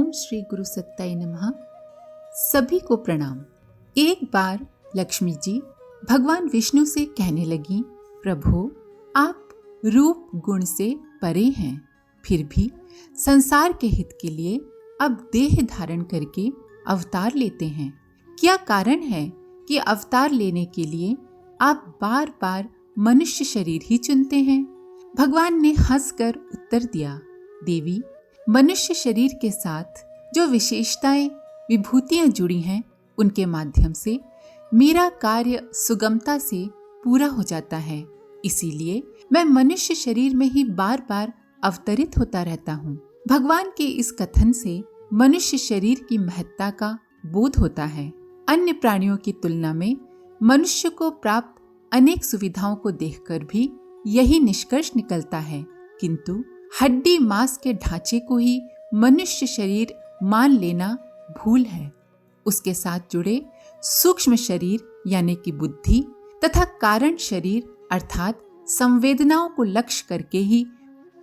ओम श्री गुरु सत्ताय नमः। सभी को प्रणाम। एक बार लक्ष्मी जी भगवान विष्णु से कहने लगी, प्रभु आप रूप गुण से परे हैं, फिर भी संसार के हित के लिए अब देह धारण करके अवतार लेते हैं। क्या कारण है कि अवतार लेने के लिए आप बार बार मनुष्य शरीर ही चुनते हैं? भगवान ने हंसकर उत्तर दिया, देवी, मनुष्य शरीर के साथ जो विशेषताएं विभूतियां जुड़ी हैं, उनके माध्यम से मेरा कार्य सुगमता से पूरा हो जाता है। इसीलिए मैं मनुष्य शरीर में ही बार बार अवतरित होता रहता हूँ। भगवान के इस कथन से मनुष्य शरीर की महत्ता का बोध होता है। अन्य प्राणियों की तुलना में मनुष्य को प्राप्त अनेक सुविधाओं को देखकर भी यही निष्कर्ष निकलता है, किंतु हड्डी मांस के ढांचे को ही मनुष्य शरीर मान लेना भूल है। उसके साथ जुड़े सूक्ष्म शरीर यानी कि बुद्धि तथा कारण शरीर अर्थात संवेदनाओं को लक्ष्य करके ही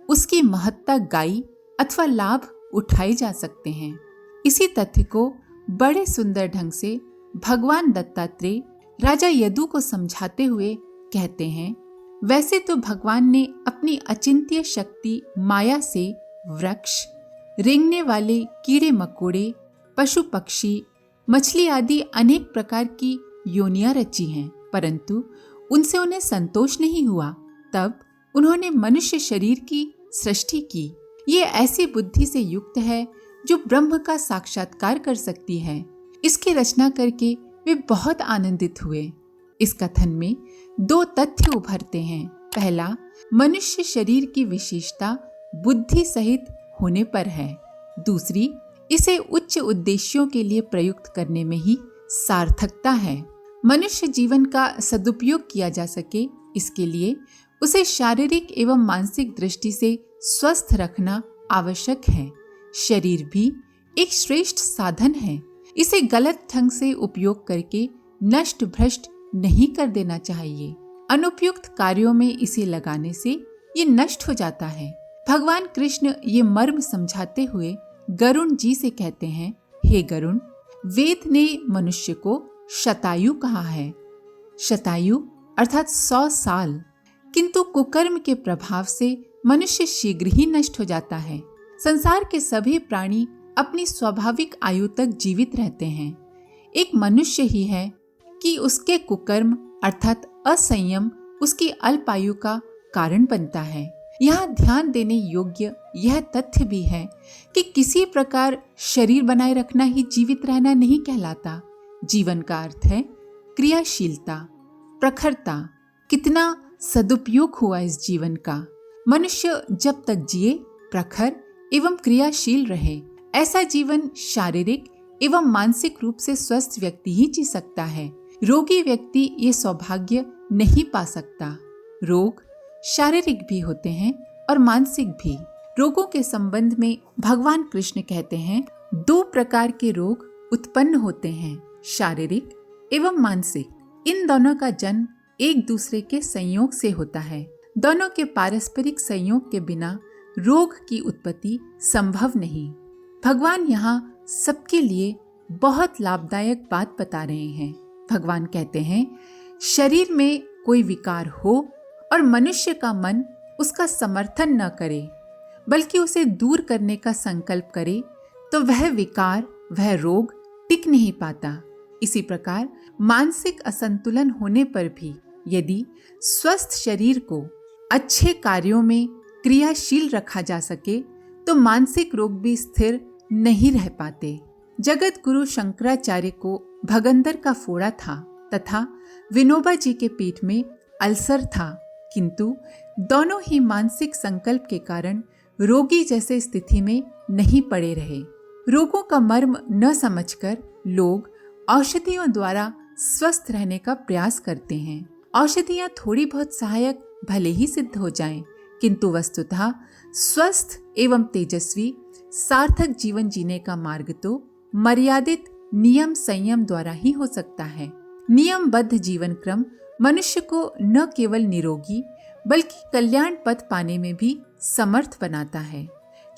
उसकी महत्ता गाई अथवा लाभ उठाए जा सकते हैं। इसी तथ्य को बड़े सुंदर ढंग से भगवान दत्तात्रेय राजा यदु को समझाते हुए कहते हैं, वैसे तो भगवान ने अपनी अचिंत्य शक्ति माया से वृक्ष, रेंगने वाले कीड़े मकोड़े, पशु पक्षी, मछली आदि अनेक प्रकार की योनियां रची हैं, परंतु उनसे उन्हें संतोष नहीं हुआ। तब उन्होंने मनुष्य शरीर की सृष्टि की। ये ऐसी बुद्धि से युक्त है जो ब्रह्म का साक्षात्कार कर सकती है। इसकी रचना करके वे बहुत आनंदित हुए। इस कथन में दो तथ्य उभरते हैं। पहला, मनुष्य शरीर की विशेषता बुद्धि सहित होने पर है। दूसरी, इसे उच्च उद्देश्यों के लिए प्रयुक्त करने में ही सार्थकता है। मनुष्य जीवन का सदुपयोग किया जा सके, इसके लिए उसे शारीरिक एवं मानसिक दृष्टि से स्वस्थ रखना आवश्यक है। शरीर भी एक श्रेष्ठ साधन है। इसे गलत ढंग से उपयोग करके नष्ट भ्रष्ट नहीं कर देना चाहिए। अनुपयुक्त कार्यों में इसे लगाने से ये नष्ट हो जाता है। भगवान कृष्ण ये मर्म समझाते हुए गरुण जी से कहते हैं, हे गरुण, वेद ने मनुष्य को शतायु कहा है। शतायु अर्थात 100 साल, किंतु कुकर्म के प्रभाव से मनुष्य शीघ्र ही नष्ट हो जाता है। संसार के सभी प्राणी अपनी स्वाभाविक आयु तक जीवित रहते हैं। एक मनुष्य ही है कि उसके कुकर्म अर्थात असंयम उसकी अल्पायु का कारण बनता है। यहाँ ध्यान देने योग्य यह तथ्य भी है कि किसी प्रकार शरीर बनाए रखना ही जीवित रहना नहीं कहलाता। जीवन का अर्थ है क्रियाशीलता, प्रखरता। कितना सदुपयोग हुआ इस जीवन का। मनुष्य जब तक जिए प्रखर एवं क्रियाशील रहे, ऐसा जीवन शारीरिक एवं मानसिक रूप से स्वस्थ व्यक्ति ही जी सकता है। रोगी व्यक्ति ये सौभाग्य नहीं पा सकता। रोग शारीरिक भी होते हैं और मानसिक भी। रोगों के संबंध में भगवान कृष्ण कहते हैं, 2 प्रकार के रोग उत्पन्न होते हैं, शारीरिक एवं मानसिक। इन दोनों का जन्म एक दूसरे के संयोग से होता है। दोनों के पारस्परिक संयोग के बिना रोग की उत्पत्ति संभव नहीं। भगवान यहाँ सबके लिए बहुत लाभदायक बात बता रहे हैं। भगवान कहते हैं, शरीर में कोई विकार हो और मनुष्य का मन उसका समर्थन न करे, बल्कि उसे दूर करने का संकल्प करे, तो वह विकार, वह रोग टिक नहीं पाता। इसी प्रकार मानसिक असंतुलन होने पर भी यदि स्वस्थ शरीर को अच्छे कार्यों में क्रियाशील रखा जा सके, तो मानसिक रोग भी स्थिर नहीं रह पाते। जगत गुरु शंकराचार्य को भगंदर का फोड़ा था तथा विनोबा जी के पेट में अल्सर था, किंतु दोनों ही मानसिक संकल्प के कारण रोगी जैसे स्थिति में नहीं पड़े रहे। रोगों का मर्म न समझकर लोग औषधियों द्वारा स्वस्थ रहने का प्रयास करते हैं। औषधियाँ थोड़ी बहुत सहायक भले ही सिद्ध हो जाएं, किंतु वस्तुतः स्वस्थ एवं तेजस्वी सार्थक जीवन जीने का मार्ग तो मर्यादित नियम संयम द्वारा ही हो सकता है। नियमबद्ध जीवन क्रम मनुष्य को न केवल निरोगी बल्कि कल्याण पथ पाने में भी समर्थ बनाता है।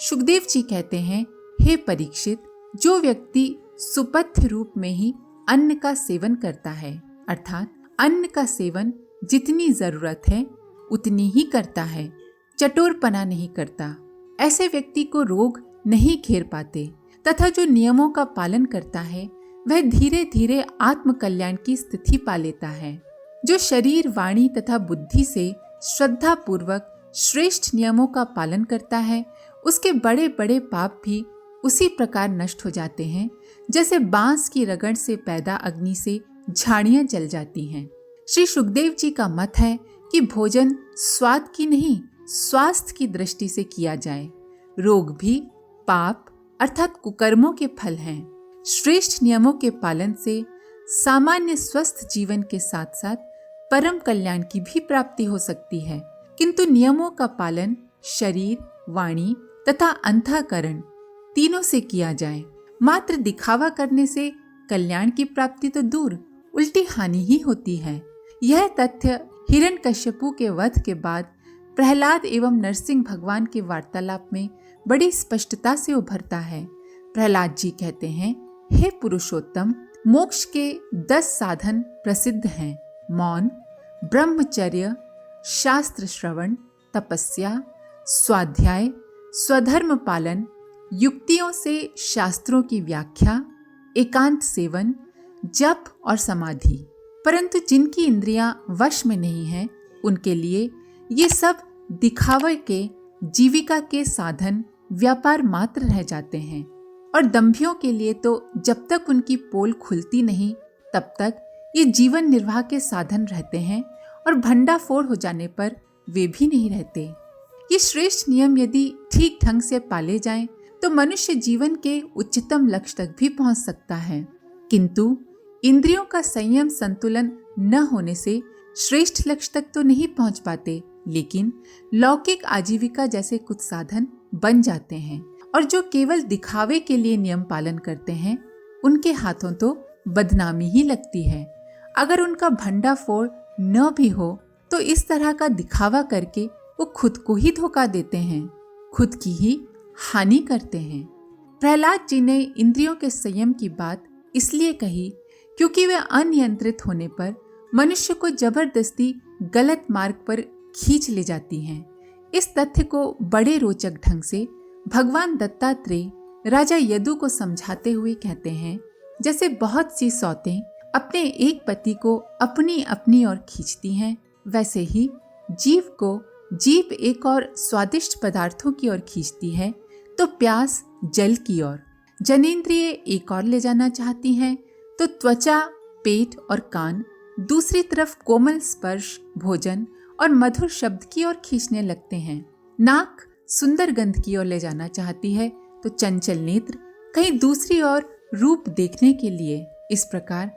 सुखदेव जी कहते हैं, हे परीक्षित, जो व्यक्ति सुपथ्य रूप में ही अन्न का सेवन करता है, अर्थात अन्न का सेवन जितनी जरूरत है उतनी ही करता है, चटोरपना नहीं करता, ऐसे व्यक्ति को रोग नहीं घेर पाते, तथा जो नियमों का पालन करता है वह धीरे धीरे आत्म कल्याण की स्थिति पा लेता है। जो शरीर, वाणी तथा बुद्धि से श्रद्धा पूर्वक श्रेष्ठ नियमों का पालन करता है, उसके बड़े बड़े पाप भी उसी प्रकार नष्ट हो जाते हैं जैसे बांस की रगड़ से पैदा अग्नि से झाड़ियां जल जाती हैं। श्री सुखदेव जी का मत है कि भोजन स्वाद की नहीं, स्वास्थ्य की दृष्टि से किया जाए। रोग भी पाप अर्थात कुकर्मों के फल हैं। श्रेष्ठ नियमों के पालन से सामान्य स्वस्थ जीवन के साथ साथ परम कल्याण की भी प्राप्ति हो सकती है, किंतु नियमों का पालन शरीर, वाणी तथा अंतःकरण तीनों से किया जाए। मात्र दिखावा करने से कल्याण की प्राप्ति तो दूर, उल्टी हानि ही होती है। यह तथ्य हिरण्यकश्यपु के वध के बाद प्रहलाद एवं नरसिंह भगवान के वार्तालाप में बड़ी स्पष्टता से उभरता है। प्रहलाद जी कहते हैं, हे पुरुषोत्तम, मोक्ष के 10 साधन प्रसिद्ध हैं। मौन, ब्रह्मचर्य, शास्त्र श्रवण, तपस्या, स्वाध्याय, स्वधर्म पालन, युक्तियों से शास्त्रों की व्याख्या, एकांत सेवन, जप और समाधि। परंतु जिनकी इंद्रियां वश में नहीं हैं, उनके लिए ये सब दिखावे के जीविका के साधन व्यापार मात्र रह जाते हैं। और दंभियों के लिए तो जब तक उनकी पोल खुलती नहीं तब तक ये जीवन निर्वाह के साधन रहते हैं, और भंडाफोड़ हो जाने पर वे भी नहीं रहते। ये श्रेष्ठ नियम यदि ठीक ढंग से पाले जाएं तो मनुष्य जीवन के उच्चतम लक्ष्य तक भी पहुंच सकता है, किंतु इंद्रियों का संयम संतुलन न होने से श्रेष्ठ लक्ष्य तक तो नहीं पहुंच पाते, लेकिन लौकिक आजीविका जैसे कुछ साधन बन जाते हैं। और जो केवल दिखावे के लिए नियम पालन करते हैं, उनके हाथों तो बदनामी ही लगती है। अगर उनका भंडाफोड़ न भी हो तो इस तरह का दिखावा करके वो खुद को ही धोखा देते हैं, खुद की ही हानि करते हैं। प्रहलाद जी ने इंद्रियों के संयम की बात इसलिए कही क्योंकि वे अनियंत्रित होने पर मनुष्य को जबरदस्ती गलत मार्ग पर खींच ले जाती हैं। इस तथ्य को बड़े रोचक ढंग से भगवान दत्तात्रेय राजा यदु को समझाते हुए कहते हैं, जैसे बहुत सी सौतें अपने एक पति को अपनी अपनी ओर खींचती हैं, वैसे ही जीव को जीभ एक और स्वादिष्ट पदार्थों की ओर खींचती है तो प्यास जल की ओर, जनेंद्रिय एक और ले जाना चाहती हैं तो त्वचा, पेट और कान दूसरी तरफ कोमल स्पर्श, भोजन और मधुर शब्द की ओर खींचने लगते हैं। नाक सुंदर गंध की ओर ले जाना चाहती है तो चंचल नेत्र कहीं दूसरी ओर रूप देखने के लिए। इस प्रकार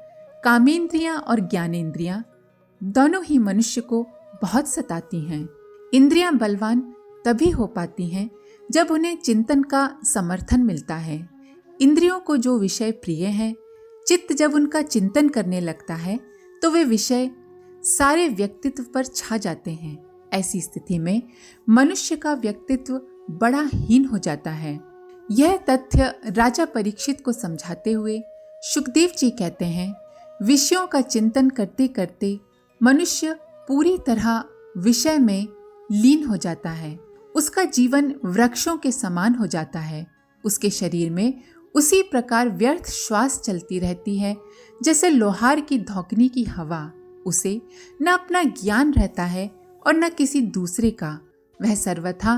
कामेंद्रियां और ज्ञानेंद्रियां दोनों ही मनुष्य को बहुत सताती हैं। इंद्रियां बलवान तभी हो पाती हैं जब उन्हें चिंतन का समर्थन मिलता है। इंद्रियों को जो विषय प्रिय है, चित्त जब उनका चिंतन करने लगता है तो वे विषय सारे व्यक्तित्व पर छा जाते हैं। ऐसी स्थिति में मनुष्य का व्यक्तित्व बड़ा हीन हो जाता है। यह तथ्य राजा परीक्षित को समझाते हुए सुखदेव जी कहते हैं, विषयों का चिंतन करते करते मनुष्य पूरी तरह विषय में लीन हो जाता है। उसका जीवन वृक्षों के समान हो जाता है। उसके शरीर में उसी प्रकार व्यर्थ श्वास चलती रहती है जैसे लोहार की धौकनी की हवा। उसे न अपना ज्ञान रहता है और न किसी दूसरे का। वह सर्वथा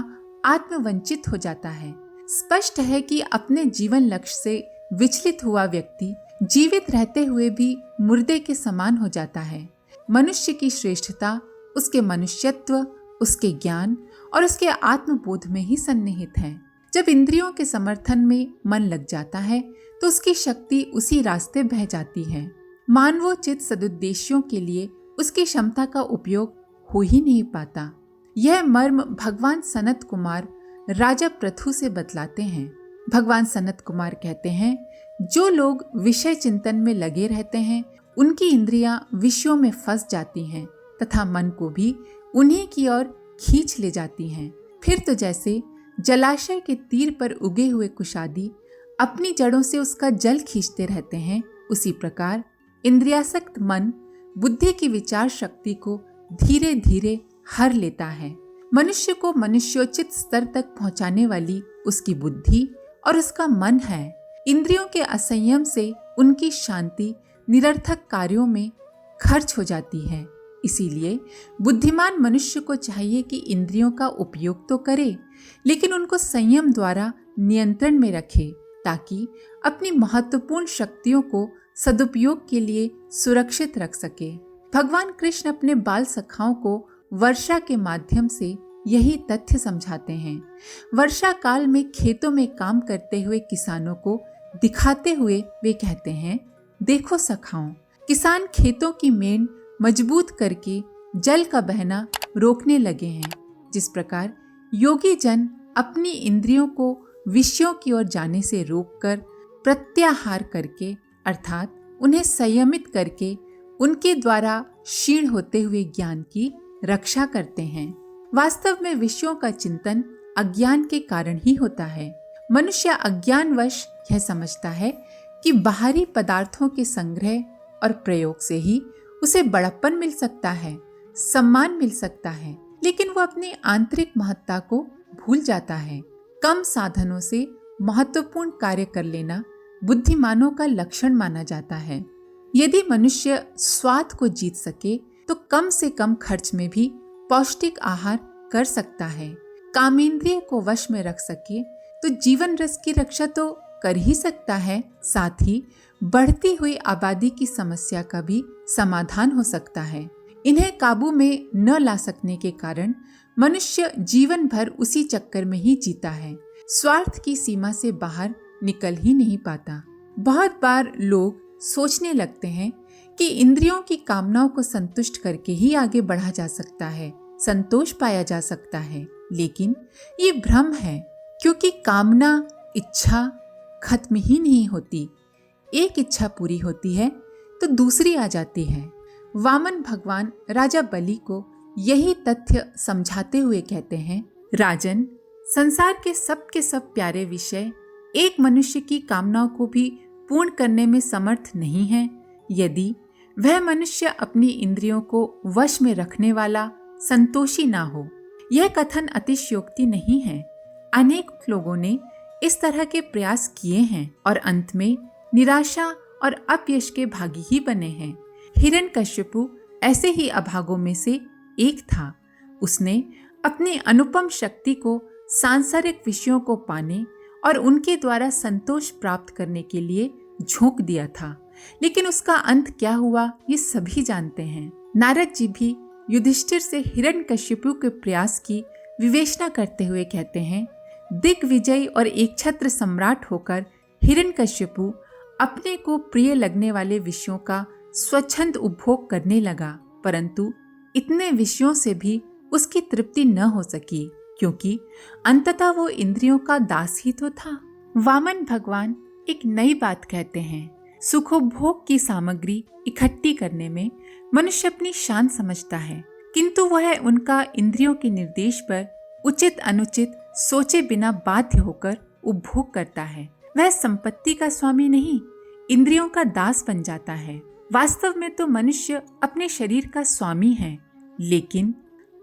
आत्मवंचित हो जाता है। स्पष्ट है कि अपने जीवन लक्ष्य से विचलित हुआ व्यक्ति जीवित रहते हुए भी मुर्दे के समान हो जाता है। मनुष्य की श्रेष्ठता उसके मनुष्यत्व, उसके ज्ञान और उसके आत्मबोध में ही सन्निहित है। जब इंद्रियों के समर्थन में मन लग जाता है तो उसकी शक्ति उसी रास्ते बह जाती है। मानवोचित सदुद्देश्यों के लिए उसकी क्षमता का उपयोग हो ही नहीं पाता। यह मर्म भगवान सनत कुमार राजा पृथु से बतलाते हैं। भगवान सनत कुमार कहते हैं, जो लोग विषय चिंतन में लगे रहते हैं उनकी इंद्रियां विषयों में फंस जाती हैं तथा मन को भी उन्हीं की ओर खींच ले जाती हैं। फिर तो जैसे जलाशय के तीर पर उगे हुए कुशादी अपनी जड़ों से उसका जल खींचते रहते हैं, उसी प्रकार इंद्रियासक्त मन बुद्धि की विचार शक्ति को धीरे धीरे हर लेता है। मनुष्य को मनुष्योचित स्तर तक पहुंचाने वाली उसकी बुद्धि और उसका मन है। इंद्रियों के असंयम से उनकी शांति निरर्थक कार्यों में खर्च हो जाती है। इसीलिए बुद्धिमान मनुष्य को चाहिए कि इंद्रियों का उपयोग तो करे, लेकिन उनको संयम द्वारा नियंत्रण में रखे, ताकि अपनी महत्वपूर्ण शक्तियों को सदुपयोग के लिए सुरक्षित रख सके। भगवान कृष्ण अपने बाल सखाओं को वर्षा के माध्यम से यही तथ्य समझाते हैं। वर्षा काल में खेतों में काम करते हुए किसानों को दिखाते हुए वे कहते हैं, देखो सखाओं, किसान खेतों की मेड़ मजबूत करके जल का बहना रोकने लगे हैं। जिस प्रकार योगी जन अपनी इंद्रियों को विषयों की ओर जाने से रोककर प्रत्याहार करके, अर्थात उन्हें संयमित करके, उनके द्वारा क्षीण होते हुए ज्ञान की रक्षा करते हैं। वास्तव में विषयों का चिंतन अज्ञान के कारण ही होता है। मनुष्य अज्ञानवश यह समझता है कि बाहरी पदार्थों के संग्रह और प्रयोग से ही उसे बड़प्पन मिल सकता है, सम्मान मिल सकता है, लेकिन वो अपनी आंतरिक महत्ता को भूल जाता है। कम साधनों से महत्वपूर्ण कार्य कर लेना बुद्धिमानों का लक्षण माना जाता है। यदि मनुष्य स्वाद को जीत सके तो कम से कम खर्च में भी पौष्टिक आहार कर सकता है। कामेंद्रिय को वश में रख सके तो जीवन रस की रक्षा तो कर ही सकता है, साथ ही बढ़ती हुई आबादी की समस्या का भी समाधान हो सकता है। इन्हें काबू में न ला सकने के कारण मनुष्य जीवन भर उसी चक्कर में ही जीता है, स्वार्थ की सीमा से बाहर निकल ही नहीं पाता। बहुत बार लोग सोचने लगते हैं कि इंद्रियों की कामनाओं को संतुष्ट करके ही आगे बढ़ा जा सकता है, संतोष पाया जा सकता है, लेकिन ये भ्रम है, क्योंकि कामना, इच्छा खत्म ही नहीं होती। एक इच्छा पूरी होती है तो दूसरी आ जाती है। वामन भगवान राजा बलि को यही तथ्य समझाते हुए कहते हैं, राजन, संसार के सब प्यारे विषय एक मनुष्य की कामनाओं को भी पूर्ण करने में समर्थ नहीं है, यदि वह मनुष्य अपनी इंद्रियों को वश में रखने वाला संतोषी ना हो। यह कथन अतिशयोक्ति नहीं है। अनेक लोगों ने इस तरह के प्रयास किए हैं और अंत में निराशा और अपयश के भागी ही बने हैं। हिरण्यकश्यपु ऐसे ही अभागों में से एक था। उसने अपनी अनुपम शक्ति को सांसारिक विषयों को पाने और उनके द्वारा संतोष प्राप्त करने के लिए झोंक दिया था, लेकिन उसका अंत क्या हुआ ये सभी जानते हैं। नारद जी भी युधिष्ठिर से हिरण्यकश्यपु के प्रयास की विवेचना करते हुए कहते हैं, दिग्विजय और एक छत्र सम्राट होकर हिरण्यकश्यपु अपने को प्रिय लगने वाले विषयों का स्वच्छंद उपभोग करने लगा, परंतु इतने विषयों से भी उसकी तृप्ति न हो सकी, क्योंकि अंततः वो इंद्रियों का दास ही तो था। वामन भगवान एक नई बात कहते हैं, सुखोपभोग की सामग्री इकट्ठी करने में मनुष्य अपनी शान समझता है, किंतु वह उनका इंद्रियों के निर्देश पर उचित अनुचित सोचे बिना बाध्य होकर उपभोग करता है। वह संपत्ति का स्वामी नहीं, इंद्रियों का दास बन जाता है। वास्तव में तो मनुष्य अपने शरीर का स्वामी है, लेकिन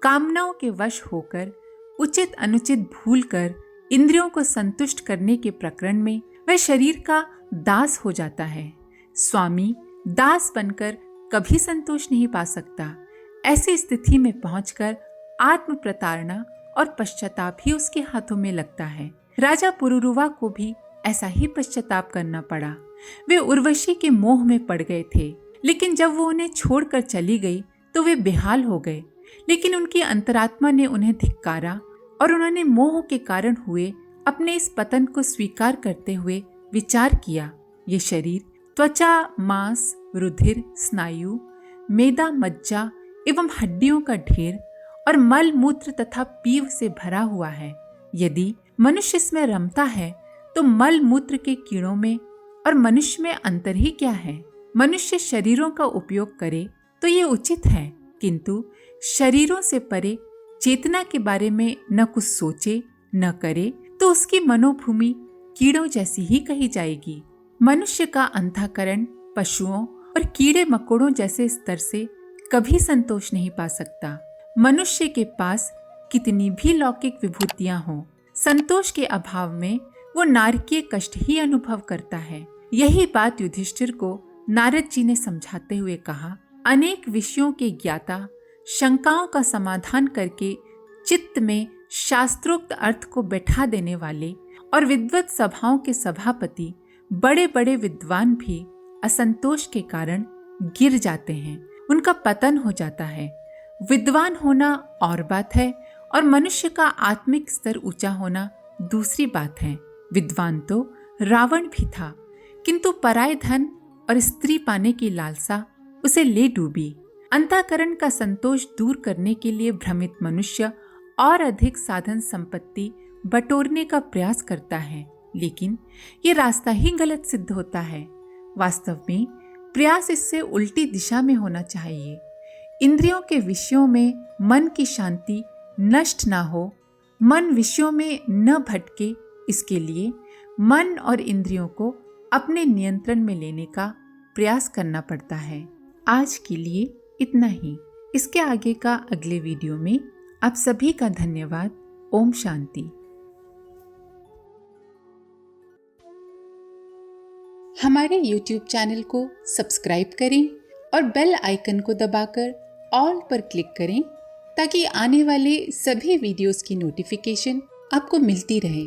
कामनाओं के वश होकर उचित अनुचित भूलकर इंद्रियों को संतुष्ट करने के प्रकरण में वह शरीर का दास हो जाता है। स्वामी दास बनकर कभी संतोष नहीं पा सकता। ऐसी स्थिति में पहुंचकर आत्म प्रताड़ना और पश्चाताप ही उसके हाथों में लगता है। राजा पुरुरुवा को भी ऐसा ही पश्चाताप करना पड़ा। वे उर्वशी के मोह में पड़ गए थे, लेकिन जब वो उन्हें छोड़कर चली गई तो वे बेहाल हो गए। लेकिन उनकी अंतरात्मा ने उन्हें धिक्कारा और उन्होंने मोह के कारण हुए अपने इस पतन को स्वीकार करते हुए विचार किया, ये शरीर त्वचा, मांस, रुधिर, स्नायु, मेदा, मज्जा एवं हड्डियों का ढेर और मल मूत्र तथा पीव से भरा हुआ है। यदि मनुष्य इसमें रमता है तो मल मूत्र के कीड़ों में और मनुष्य में अंतर ही क्या है। मनुष्य शरीरों का उपयोग करे तो ये उचित है, किंतु शरीरों से परे चेतना के बारे में न कुछ सोचे न करे तो उसकी मनोभूमि कीड़ों जैसी ही कही जाएगी। मनुष्य का अंतःकरण पशुओं और कीड़े मकोड़ों जैसे स्तर से कभी संतोष नहीं पा सकता। मनुष्य के पास कितनी भी लौकिक विभूतियां हों, संतोष के अभाव में वो नारकीय कष्ट ही अनुभव करता है। यही बात युधिष्ठिर को नारद जी ने समझाते हुए कहा, अनेक विषयों के ज्ञाता शंकाओं का समाधान करके चित्त में शास्त्रोक्त अर्थ को बैठा देने वाले और विद्वत सभाओं के सभापति बड़े बड़े विद्वान भी असंतोष के कारण गिर जाते हैं, उनका पतन हो जाता है। विद्वान होना और बात है और मनुष्य का आत्मिक स्तर ऊंचा होना दूसरी बात है। विद्वान तो रावण भी था, किंतु पराय धन और स्त्री पाने की लालसा उसे ले डूबी। अंतःकरण का संतोष दूर करने के लिए भ्रमित मनुष्य और अधिक साधन संपत्ति बटोरने का प्रयास करता है, लेकिन ये रास्ता ही गलत सिद्ध होता है। वास्तव में प्रयास इससे उल्टी दिशा में होना चाहिए। इंद्रियों के विषयों में मन की शांति नष्ट ना हो, मन विषयों में न भटके, इसके लिए मन और इंद्रियों को अपने नियंत्रण में लेने का प्रयास करना पड़ता है। आज के लिए इतना ही। इसके आगे का अगले वीडियो में आप सभी का धन्यवाद। ओम शांति। हमारे YouTube चैनल को सब्सक्राइब करें और बेल आइकन को दबाकर ऑल पर क्लिक करें ताकि आने वाले सभी वीडियोस की नोटिफिकेशन आपको मिलती रहे।